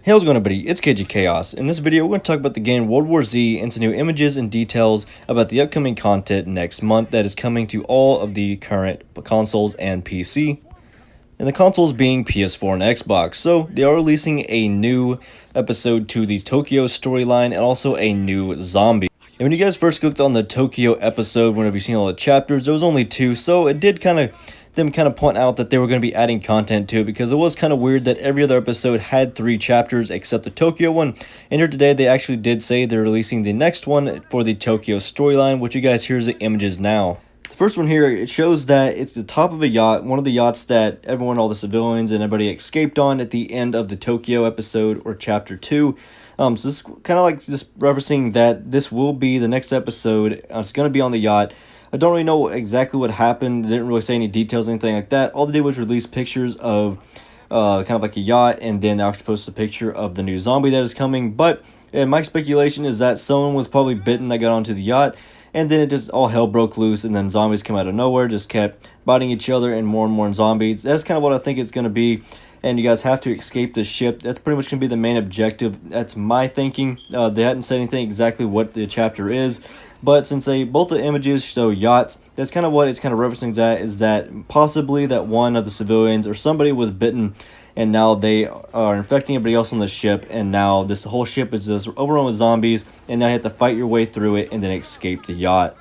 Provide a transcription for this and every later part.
Hey, how's it going, everybody? It's KG Chaos. In this video, we're going to talk about the game World War Z and some new images and details about the upcoming content next month that is coming to all of the current consoles and PC. And the consoles being PS4 and Xbox. So they are releasing a new episode to the Tokyo storyline and also a new zombie. And when you guys first clicked on the Tokyo episode, whenever you've seen all the chapters, there was only 2, so it did kind of point out that they were going to be adding content to it, because it was kind of weird that every other episode had 3 chapters except the Tokyo one. And here today, they actually did say they're releasing the next one for the Tokyo storyline, which you guys here's the images now. The first one here, it shows that it's the top of a yacht, one of the yachts that everyone, all the civilians and everybody escaped on at the end of the Tokyo episode or chapter 2. So this is kind of like just referencing that this will be the next episode. It's going to be on the yacht. I don't really know exactly what happened. They didn't really say any details, anything like that. All they did was release pictures of kind of like a yacht, and then they actually posted a picture of the new zombie that is coming. But my speculation is that someone was probably bitten that got onto the yacht, and then it just all hell broke loose, and then zombies come out of nowhere, just kept biting each other, and more zombies. That's kind of what I think it's going to be. And you guys have to escape the ship. That's pretty much going to be the main objective. That's my thinking. They hadn't said anything exactly what the chapter is. But since both the images show yachts, that's kind of what it's kind of referencing that, is that possibly that one of the civilians or somebody was bitten, and now they are infecting everybody else on the ship, and now this whole ship is just overrun with zombies, and now you have to fight your way through it and then escape the yacht.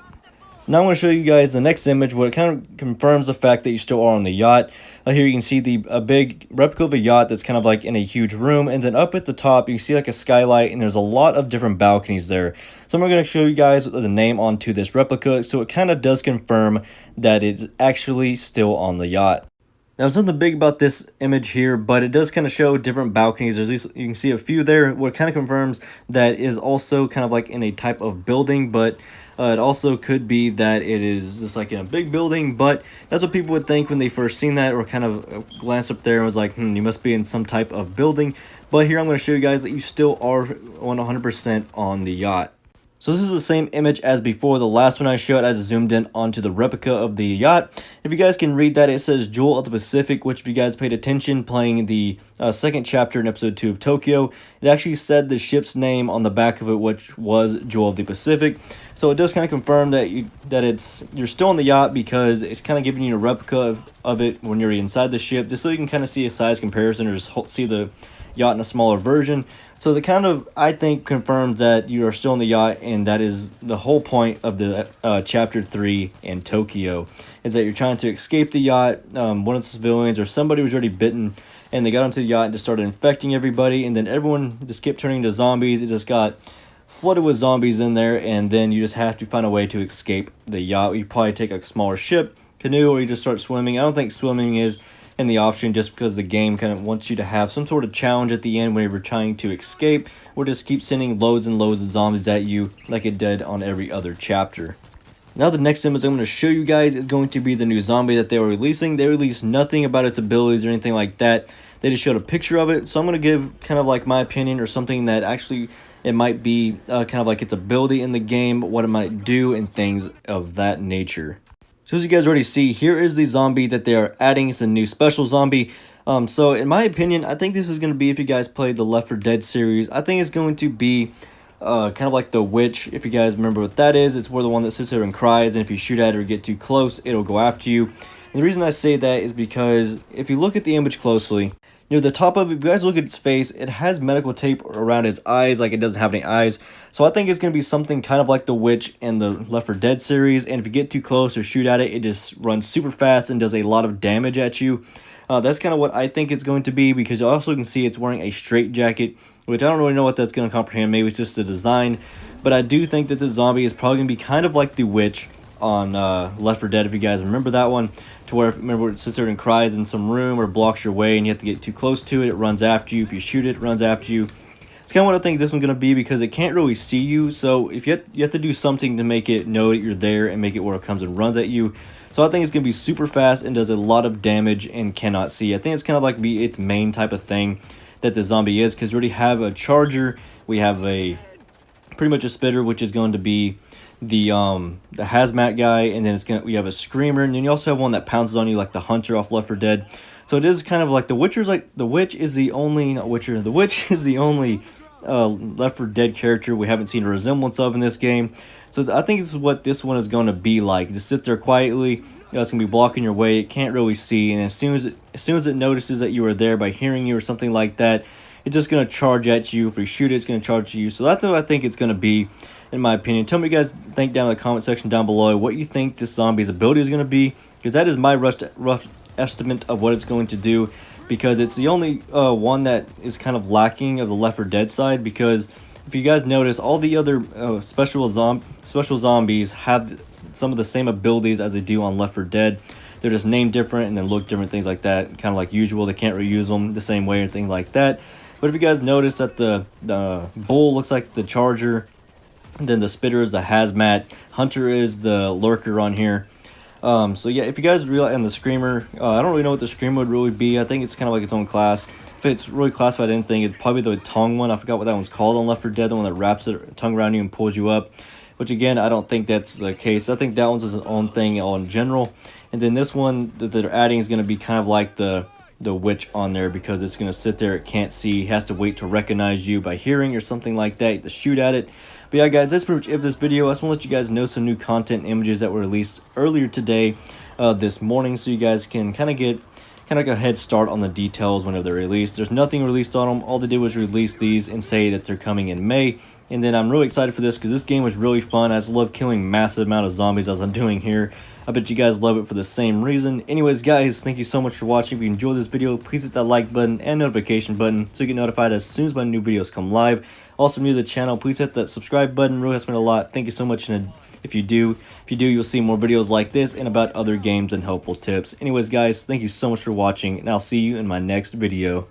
Now I'm going to show you guys the next image where it kind of confirms the fact that you still are on the yacht. Here you can see a big replica of a yacht that's kind of like in a huge room, and then up at the top you see like a skylight, and there's a lot of different balconies there. So I'm going to show you guys the name onto this replica, so it kind of does confirm that it's actually still on the yacht. Now, there's nothing big about this image here, but it does kind of show different balconies. There's you can see a few there. What kind of confirms that is also kind of like in a type of building, but it also could be that it is just like in a big building. But that's what people would think when they first seen that, or kind of glanced up there and was like, you must be in some type of building. But here I'm going to show you guys that you still are 100% on the yacht. So this is the same image as before. The last one I showed, I just zoomed in onto the replica of the yacht. If you guys can read that, it says Jewel of the Pacific, which if you guys paid attention playing the second chapter in episode 2 of Tokyo, it actually said the ship's name on the back of it, which was Jewel of the Pacific. So it does kind of confirm that you're still on the yacht, because it's kind of giving you a replica of it when you're inside the ship, just so you can kind of see a size comparison, or just see the yacht in a smaller version. So the kind of, I think, confirms that you are still on the yacht, and that is the whole point of the chapter 3 in Tokyo, is that you're trying to escape the yacht. One of the civilians or somebody was already bitten, and they got onto the yacht and just started infecting everybody, and then everyone just kept turning to zombies. It just got flooded with zombies in there, and then you just have to find a way to escape the yacht. You probably take a smaller ship, canoe, or you just start swimming. I don't think swimming is in the option, just because the game kind of wants you to have some sort of challenge at the end whenever you're trying to escape, or just keep sending loads and loads of zombies at you like it did on every other chapter. Now the next image I'm going to show you guys is going to be the new zombie that they were releasing. They released nothing about its abilities or anything like that. They just showed a picture of it. So I'm going to give kind of like my opinion, or something that actually it might be kind of like its ability in the game, what it might do, and things of that nature. So as you guys already see, here is the zombie that they are adding. It's a new special zombie. So in my opinion, I think this is going to be, if you guys played the Left 4 Dead series, I think it's going to be kind of like the witch. If you guys remember what that is, it's where the one that sits there and cries, and if you shoot at it or get too close, it'll go after you. And the reason I say that is because if you look at the image closely, the top of it, if you guys look at its face, it has medical tape around its eyes, like it doesn't have any eyes. So I think it's going to be something kind of like the witch in the Left 4 Dead series, and if you get too close or shoot at it, it just runs super fast and does a lot of damage at you. That's kind of what I think it's going to be, because you also can see it's wearing a straight jacket, which I don't really know what that's going to comprehend. Maybe it's just the design, but I do think that the zombie is probably going to be kind of like the witch on Left 4 Dead, if you guys remember that one, to where, remember, it sits there and cries in some room or blocks your way, and you have to get too close to it. It runs after you. If you shoot it, it runs after you. It's kind of what I think this one's going to be, because it can't really see you, so if you have to do something to make it know that you're there and make it where it comes and runs at you. So I think it's going to be super fast and does a lot of damage and cannot see. I think it's kind of like its main type of thing that the zombie is, because we already have a charger, we have pretty much a spitter, which is going to be the hazmat guy, and then we have a screamer, and then you also have one that pounces on you like the hunter off Left 4 Dead. So it is kind of like the Witcher's like the Witch is the only not Witcher. The Witch is the only Left 4 Dead character we haven't seen a resemblance of in this game. So I think this is what this one is going to be like. Just sit there quietly. It's going to be blocking your way. It can't really see, and as soon as it notices that you are there by hearing you or something like that, it's just going to charge at you. If you shoot it, it's going to charge at you. So that's what I think it's going to be, in my opinion. Tell me what you guys think down in the comment section down below what you think this zombie's ability is going to be, because that is my rough estimate of what it's going to do, because it's the only one that is kind of lacking of the Left 4 Dead side. Because if you guys notice, all the other special zombies have some of the same abilities as they do on Left 4 Dead. They're just named different and then look different, things like that, kind of like usual. They can't reuse them the same way or things like that. But if you guys notice that the bull looks like the charger, and then the spitter is the hazmat, hunter is the lurker on here. So yeah, if you guys realize, and the screamer, I don't really know what the screamer would really be. I think it's kind of like its own class. If it's really classified anything, it's probably the tongue one. I forgot what that one's called on Left 4 Dead, the one that wraps it tongue around you and pulls you up. Which again, I don't think that's the case. I think that one's its own thing on general. And then this one that they're adding is going to be kind of like the witch on there, because it's going to sit there, it can't see, has to wait to recognize you by hearing or something like that to shoot at it. But yeah guys, that's pretty much it for this video. I just want to let you guys know some new content images that were released earlier today, this morning, so you guys can kind of get a head start on the details whenever they're released. There's nothing released on them. All they did was release these and say that they're coming in May. And then I'm really excited for this because this game was really fun. I just love killing massive amount of zombies as I'm doing here. I bet you guys love it for the same reason. Anyways guys, thank you so much for watching. If you enjoyed this video, please hit that like button and notification button so you get notified as soon as my new videos come live. Also new to the channel, please hit that subscribe button. Really helps me a lot. Thank you so much. And if you do, you'll see more videos like this and about other games and helpful tips. Anyways guys, thank you so much for watching, and I'll see you in my next video.